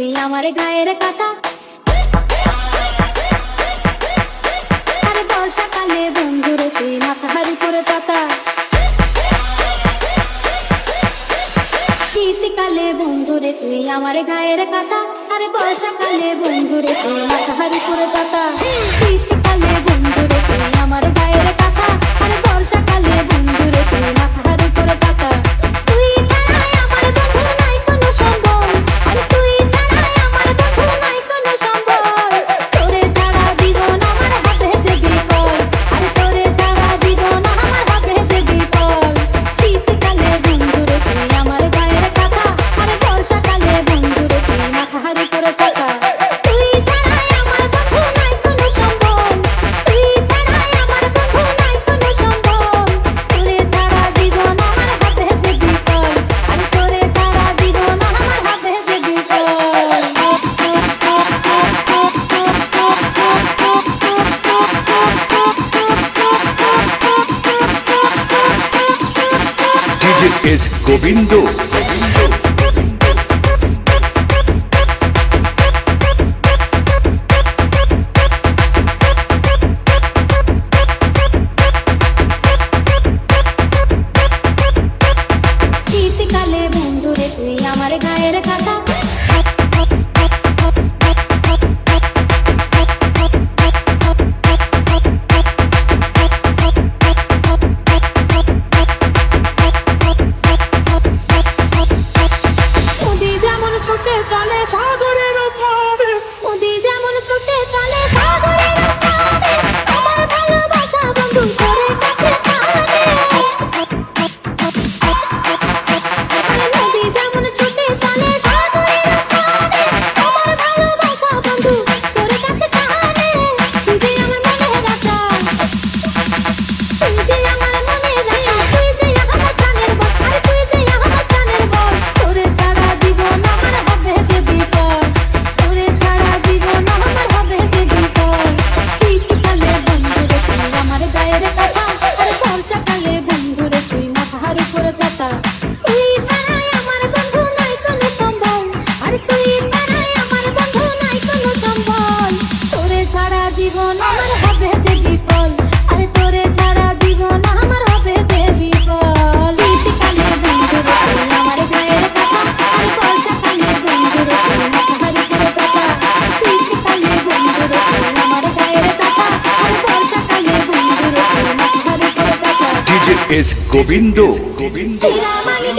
তুই আমার গায়ের কাটা, আরে বর্ষাকালে বন্ধুরে তুই মাথার উপরে পাতা, শীতকালে বন্ধুরে তুই আমার গায়ের কাটা, আরে বর্ষাকালে বন্ধুরে তুই মাথার উপরে পাতা, শীতকালে বন্ধুরে তুই আমার গায়ের কাটা, আরে বর্ষাকালে বন্ধুরে তুই মাথার উপরে পাতা। তুই ছাড়াই আমার বন্ধু নাই কোনো সম্বল, আরে তুই ছাড়াই আমার বন্ধু নাই কোনো সম্বল, তোরে ছাড়া জীবন আমার হবে যে বিকল, আরে তোরে ছাড়া জীবন আমার হবে যে বিকল। শীতকালে বন্ধুরে তুই আমার গায়ের কাটা, আরে বর্ষাকালে বন্ধুরে তুই মাথার উপরে পাতা। তুই ছাড়াই আমার বন্ধু নাই কোনো সম্বল, তুই ছাড়াই আমার বন্ধু নাই কোনো সম্বল, তোরে ছাড়া জীবন আমার হবে যে বিকল, আরে তোরে ছাড়া জীবন আমার হবে যে বিকল। DJ S Govindo. শীতকালে বন্ধুরে তুই আমার গায়ের কাটা, নদী যেমন ছুটে চলে সাগরের পাড়ে, নদী যেমন ছুটে চলে সাগরের পাড়ে, আমার ভালোবাসা বন্ধু করে কাছে টানে। আরে নদী যেমন ছুটে চলে সাগরের পাড়ে, আমার ভালোবাসা বন্ধু করে কাছে টানে। তুই যে আমার মনের রাজা, তুই যে আমার মনের রাজা, তুই যে আমার প্রাণের বল, আরে তুই যে আমার প্রাণের বল, তোরে ছাড়া জীবন আমার হবে যে বিপদ, তোরে ছাড়া জীবন আমার হবে যে বিপদ। শীতকালে বন্ধুরে তুই আমার গায়ের কাটা, আরে বর্ষাকালে বন্ধুরে তুই মাথার উপরে চাতা। তুই ছাড়াই আমার বন্ধু নাই কোনো সম্বল, আরে তুই ছাড়াই আমার বন্ধু নাই কোনো সম্বল, তোরে ছাড়া জীবন আমার হবে যে বিপদ, আরে তোরে ছাড়া জীবন আমার হবে যে বিপদ। শীতকালে বন্ধুরে তুই আমার গায়ের কাটা, আরে বর্ষাকালে বন্ধুরে তুই মাথার উপরে চাতা। শীতকালে বন্ধুরে তুই আমার গায়ের কাটা, আরে বর্ষাকালে বন্ধুরে তুই মাথার উপরে চাতা। DJ S Govindo. তেরা মালিক